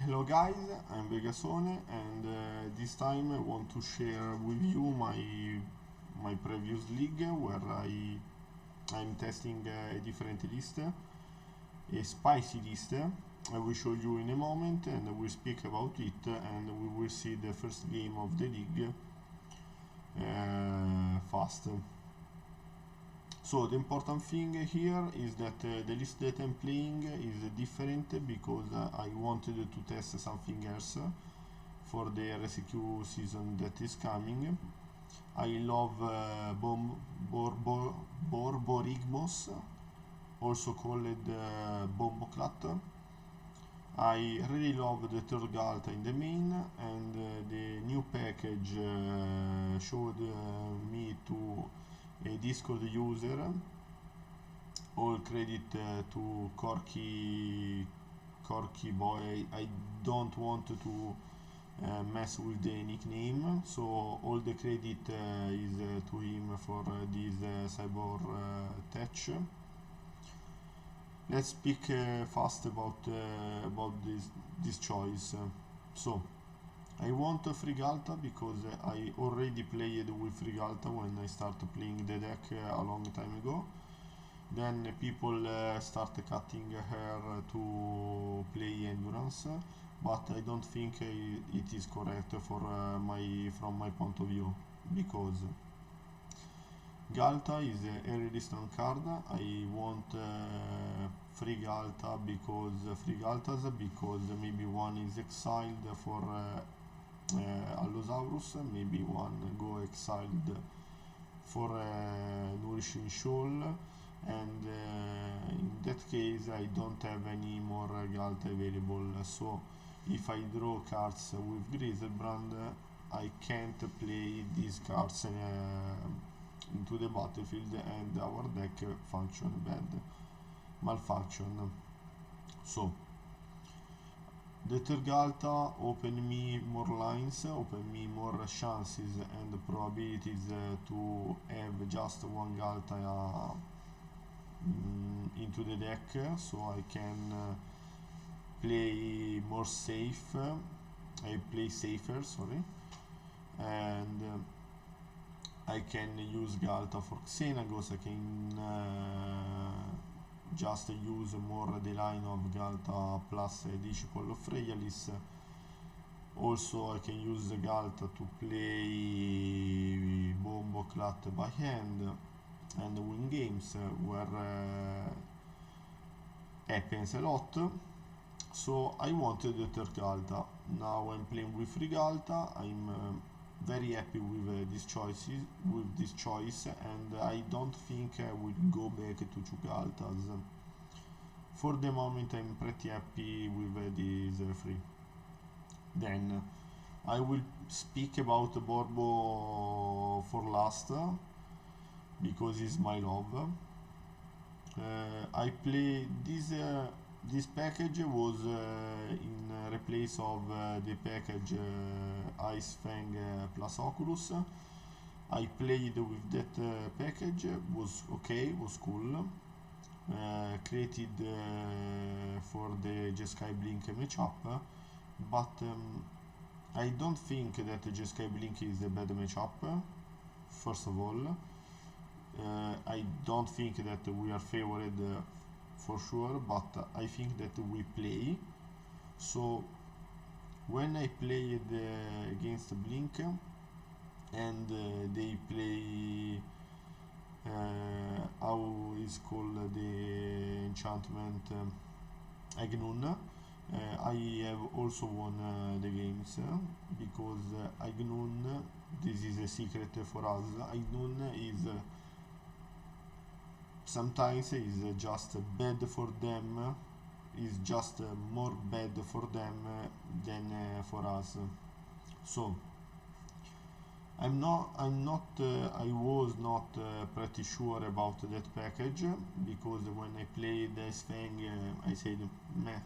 Hello guys, I'm Vegasone and this time I want to share with you my previous league where I'm testing a different list, a spicy list. I will show you in a moment and I will speak about it and we will see the first game of the league fast. So the important thing here is that the list that I'm playing is different because I wanted to test something else for the RSQ season that is coming. I love Borborigmos, also called Bomboclat. I really love the third Galta in the main and the new package showed me to a Discord user. All credit to Corky boy. I don't want to mess with the nickname, so all the credit is to him for this cyber touch. Let's speak fast about this choice. So I want a Frigalta because I already played with Frigalta when I started playing the deck a long time ago. Then people start cutting her to play Endurance, but I don't think it is correct for from my point of view, because Galta is a really strong card. I want free Galta because maybe one is exiled for Allosaurus, maybe one go exiled for Nourishing Shoal, and in that case I don't have any more Galta available. So if I draw cards with Griselbrand, I can't play these cards into the battlefield and our deck malfunction. So the Tergalta open me more lines, open me more chances and probabilities to have just one Galta into the deck, so I can play more safe. I play safer, sorry, and I can use Galta for Xenagos. I can just use more the line of Galta plus Disciple of Freyalis. Also I can use the Galta to play Bomboclat by hand and win games where happens a lot. So I wanted the third Galta. Now I'm playing with free Galta. I'm very happy with this choice, and I don't think I will go back to two Galtas. For the moment I'm pretty happy with these three. Then I will speak about Borbo for last because it's my love. I play this package was in replace of the package Ice Fang plus Oculus. I played with that package, was okay, was cool. Created for the Jeskai Blink matchup, but I don't think that Jeskai Blink is a bad matchup. First of all, I don't think that we are favored for sure, but I think that we play. So when I played against Blink and they play how is called the enchantment Agnun, I have also won the games because Agnun, this is a secret for us, Agnun is sometimes is just bad for them, is just more bad for them than for us. So I was not pretty sure about that package because when I played this thing, I said, meh.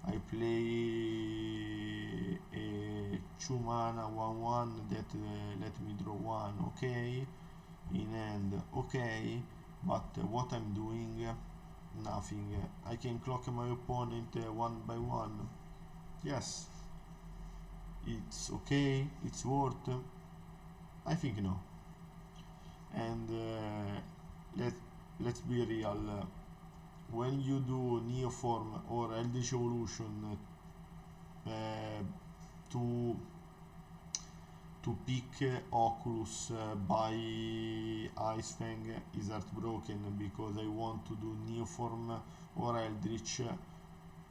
I play a 2 mana 1/1 that let me draw one, okay, in end, okay, but what I'm doing, nothing. I can clock my opponent one by one. Yes, it's okay, it's worth. I think no. And let let's be real. When you do Neoform or Eldritch Evolution uh, to pick Oculus by Ice Fang is heartbroken because I want to do Neoform or Eldritch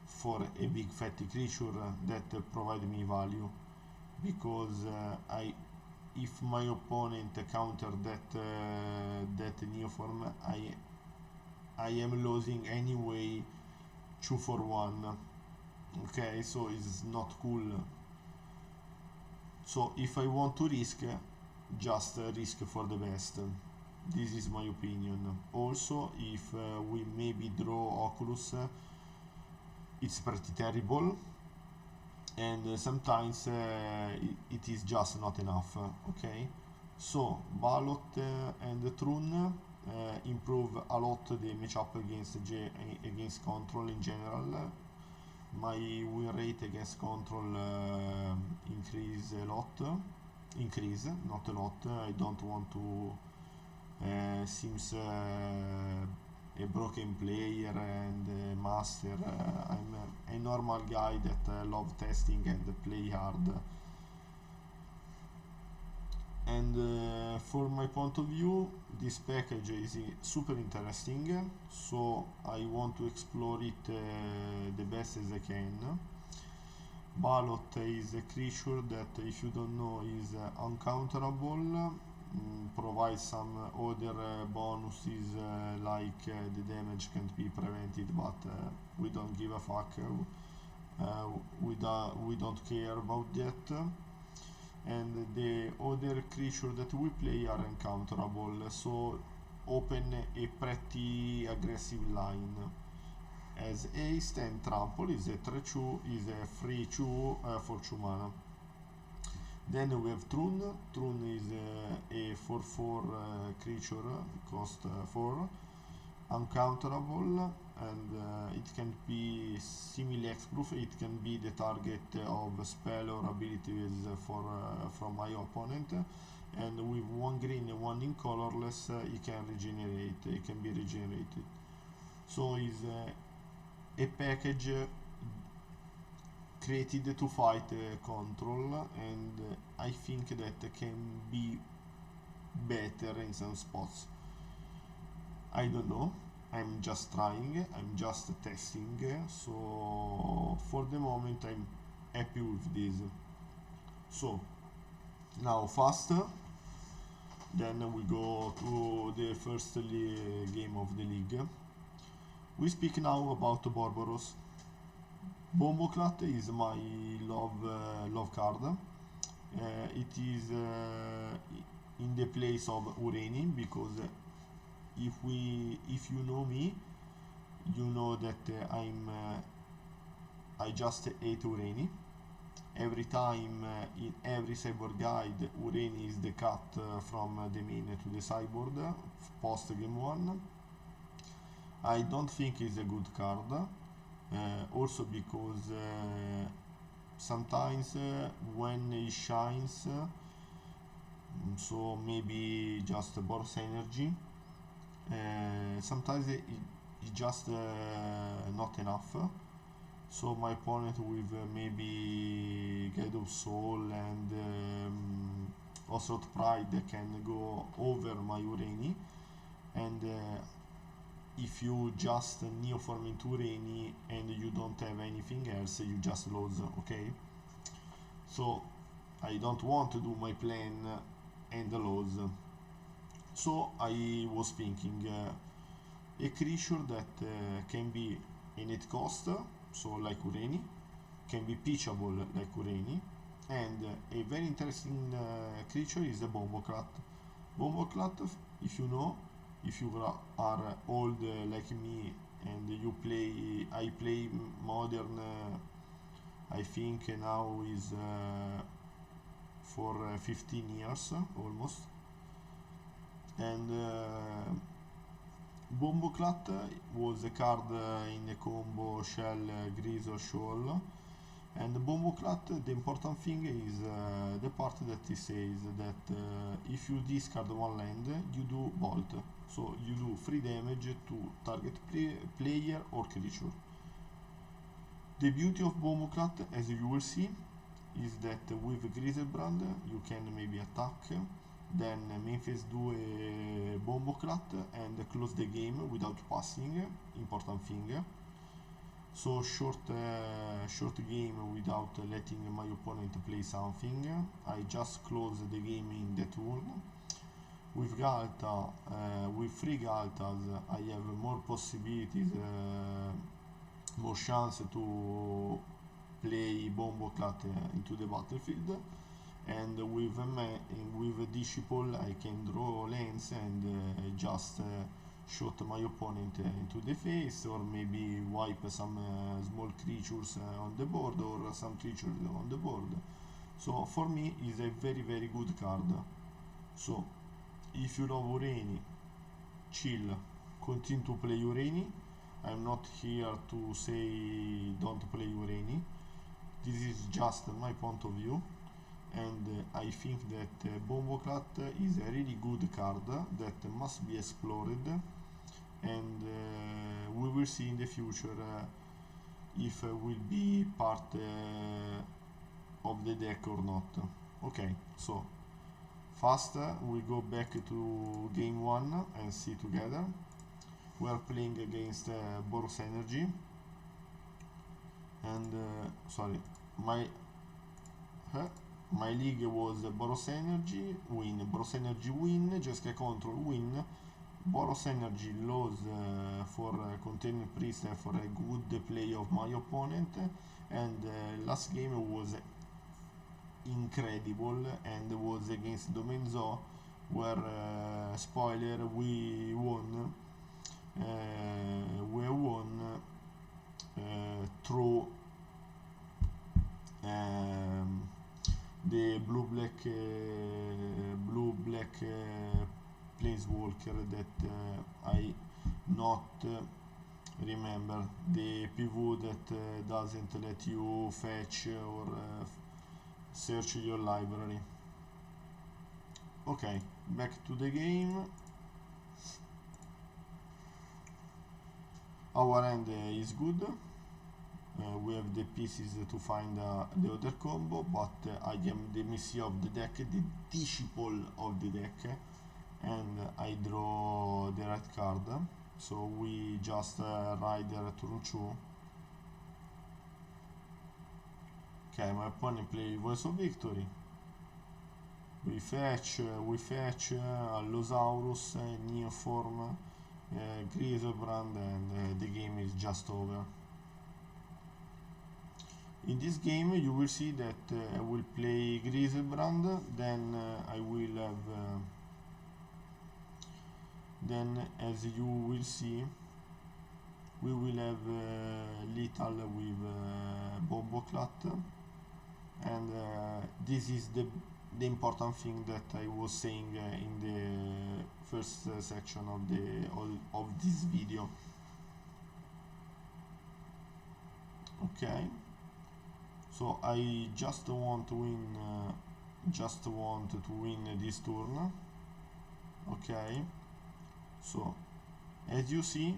for a big fatty creature that provide me value, because I if my opponent counter that Neoform, I am losing anyway 2 for 1. Okay, so it's not cool. So if I want to risk, just risk for the best. This is my opinion. Also, if we maybe draw Oculus, it's pretty terrible, and sometimes it is just not enough. Okay, so Ballot and Trun improve a lot the matchup against control in general. My win rate against control increase a lot. Increase, not a lot. I don't want to seems a broken player and master. I'm a normal guy that love testing and play hard. And for my point of view, this package is super interesting, so I want to explore it the best as I can. Ballot is a creature that, if you don't know, is uncounterable, provides some other bonuses like the damage can't be prevented, but we don't give a fuck. We don't care about that. And the other creature that we play are uncounterable, so open a pretty aggressive line. As haste and trample is a 3-2, is a free 2 for 2 mana. Then we have Trun. Trun is a 4/4 creature, cost 4, uncounterable, and it can be semi-hexproof. It can be the target of spell or abilities from my opponent, and with 1 green and 1 in colorless, it can regenerate. It can be regenerated. So is a package created to fight control, and I think that can be better in some spots. I don't know, I'm just trying, I'm just testing, so for the moment I'm happy with this. So now fast, then we go to the first game of the league. We speak now about Boros. Bomboclat is my love card. It is in the place of Ureni, because if you know me, you know that I just hate Ureni. Every time in every sideboard guide, Ureni is the cut from the main to the sideboard post game 1. I don't think it's a good card, also because sometimes when it shines, so maybe just Boros energy, sometimes it's just not enough. So my opponent with maybe Guide of Soul and also Pride can go over my Ureni, and if you just Neoform into Ureni and you don't have anything else, you just lose, okay? So I don't want to do my plan and lose. So I was thinking a creature that can be a net cost, so like Ureni, can be pitchable like Ureni, and a very interesting creature is the Bomboclat. Bomboclat, if you know, if you are old like me and you play, I play modern, I think now is for 15 years almost, and Bomboclat was a card in a combo Shell Grease or Shoal, And the Bomboclat, the important thing is the part that it says that if you discard one land, you do bolt. So you do 3 damage to target player or creature. The beauty of Bomboclat, as you will see, is that with Griselbrand you can maybe attack, then main phase do a Bomboclat and close the game without passing, important thing. So short game without letting my opponent play something. I just close the game in the turn. With Galta, with 3 Galtas, I have more possibilities, more chance to play Bomboclat into the battlefield. And with Disciple I can draw lands and just shot my opponent into the face, or maybe wipe some small creatures on the board, or some creatures on the board. So for me is a very good card. So if you love Ureni, chill, continue to play Ureni. I'm not here to say don't play Ureni. This is just my point of view, and I think that Bomboclat is a really good card that must be explored, and we will see in the future if will be part of the deck or not. Okay, so first we go back to game 1 and see together. We are playing against Boros Energy, and sorry, my league was Boros Energy win, Boros Energy win, Jeskai Control win, Boros Energy lose for Containing Priest for a good play of my opponent, and last game was incredible and was against Domain Zoo, where spoiler, we won through the blue-black planeswalker that I not remember, the pivot that doesn't let you fetch or search your library. Okay, back to the game. Our end is good. We have the pieces to find the other combo, but I am the Messi of the deck, the Disciple of the deck, and I draw the right card. So we just Rider turn 2. Okay, my opponent play Voice of Victory. We fetch Allosaurus, Neoform, Griselbrand, and the game is just over. In this game you will see that I will play Griselbrand, then I will have then as you will see we will have Lethal with Bomboclat, and this is the important thing that I was saying in the first section of this video. Okay, so I just want to win this turn. Okay, so as you see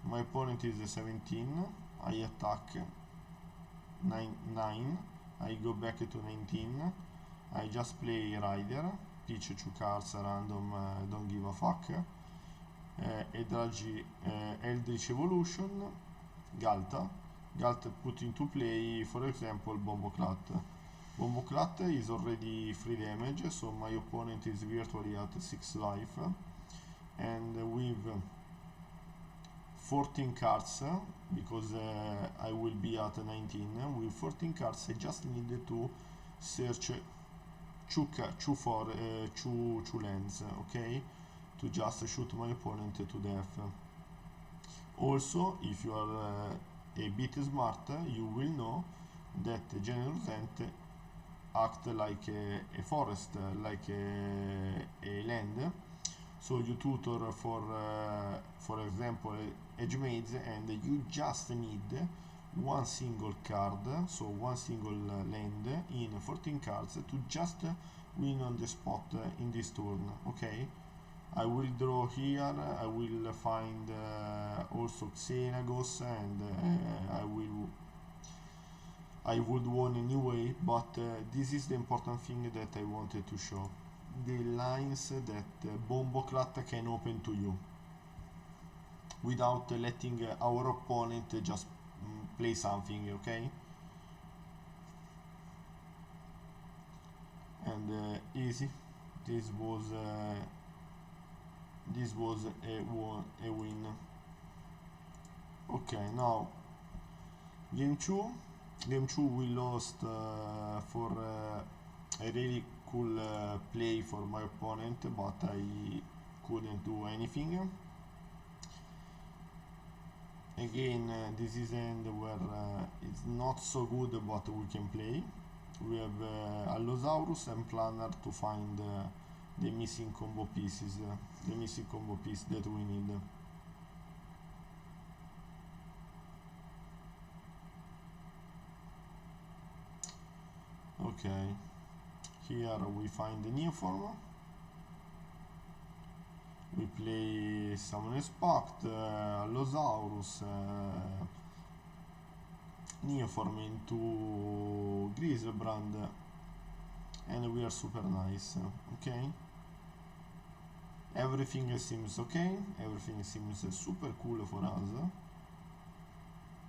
my opponent is 17, I attack 9, I go back to 19, I just play Rider, pitch 2 cards random, don't give a fuck, Eldritch Evolution, Galta put into play, for example, Bomboclat. Bomboclat is already 3 damage, so my opponent is virtually at 6 life, and with 14 cards, because I will be at 19, with 14 cards I just need to search 2 lands, okay, to just shoot my opponent to death. Also, if you are a bit smart, you will know that Generous Ant act like a forest, like a land. So you tutor for example Edge Maze, and you just need one single card, so one single land in 14 cards to just win on the spot in this turn. Okay, I will draw here, I will find also Xenagos, and I would won anyway, but this is the important thing that I wanted to show. The lines that Bomboclat can open to you without letting our opponent just play something, okay? And easy. This was a win. Okay, now game 2. Game 2 we lost for a really cool play for my opponent, but I couldn't do anything. Again, this is end where it's not so good, but we can play. We have Allosaurus and Planner to find the missing combo pieces, the missing combo piece that we need. Okay, here we find the Neoform. We play Summoner's Pact, Allosaurus, Neoform into Griselbrand, and we are super nice. Okay, everything seems okay, everything seems super cool for us,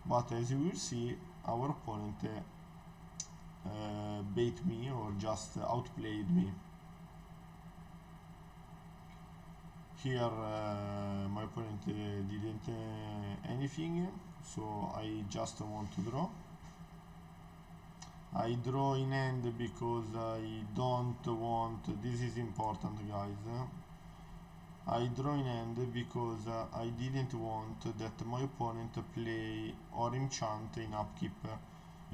but as you will see, our opponent bait me or just outplayed me. Here my opponent didn't anything, so I just want to draw. I draw in hand because I don't want, this is important guys, I draw in hand because I didn't want that my opponent play or enchant in upkeep.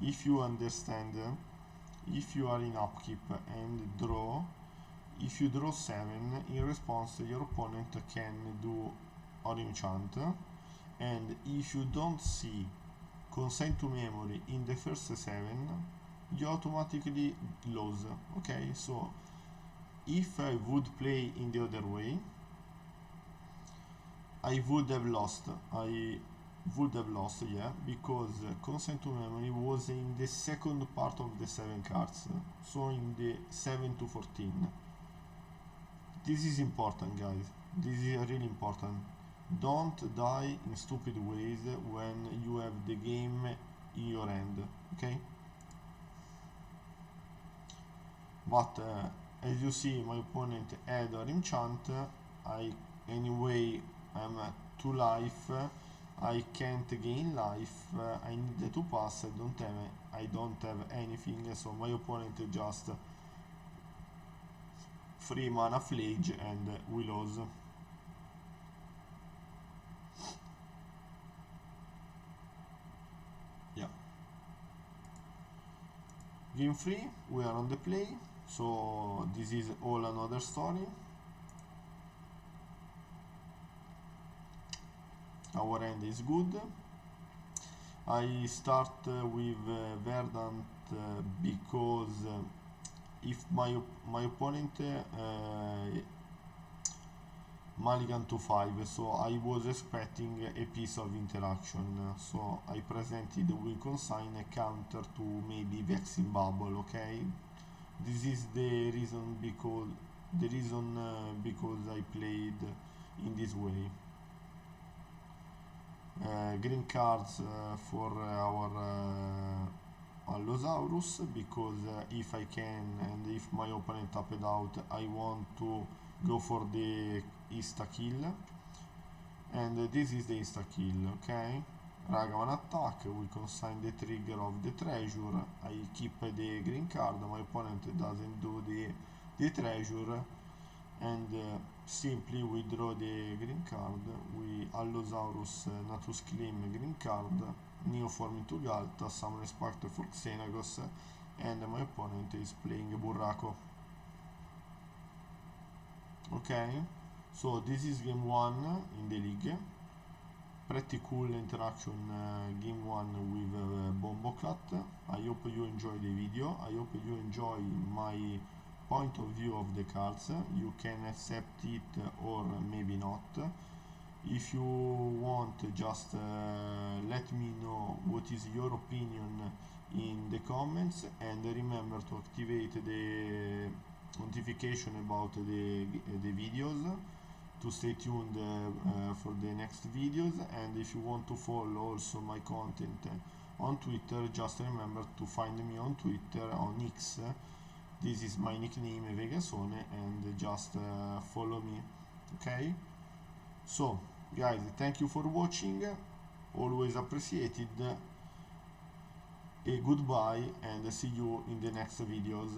If you understand, if you are in upkeep and draw, if you draw 7, in response your opponent can do or enchant, and if you don't see consign to memory in the first 7, you automatically lose. Okay, so if I would play in the other way, I would have lost. Yeah, because consign to memory was in the second part of the 7 cards, so in the 7 to 14. This is important guys, this is really important. Don't die in stupid ways when you have the game in your hand, okay? But as you see, my opponent had or enchant. Anyway I'm at 2 life, I can't gain life, I need to pass, I don't have anything, so my opponent just 3 mana Flage and we lose. Yeah. Game 3, we are on the play, so this is all another story. Our end is good. I start with Verdant because if my opponent mulligan to 5, so I was expecting a piece of interaction, so I presented win consign a counter to maybe Vexing Bubble. Okay, this is the reason because I played in this way. Green cards for our Allosaurus, because if I can and if my opponent tapped out, I want to go for the insta kill, and this is the insta kill. Okay, Ragavan attack, we consign the trigger of the treasure, I keep the green card, my opponent doesn't do the treasure, and simply we draw the green card, we Allosaurus Natus Claim green card, Neoform into Galta, Summoner's Pact for Xenagos, and my opponent is playing Burraco. Okay, so this is game 1 in the league. pretty cool interaction game one with Bomboclat. I hope you enjoy the video. I hope you enjoy my point of view of the cards. You can accept it or maybe not. If you want, just let me know what is your opinion in the comments, and remember to activate the notification about the videos to stay tuned for the next videos. And if you want to follow also my content on Twitter, just remember to find me on Twitter, on X. This is my nickname, Vegasone, and just follow me. Okay, so guys, thank you for watching, always appreciated. A goodbye, and see you in the next videos.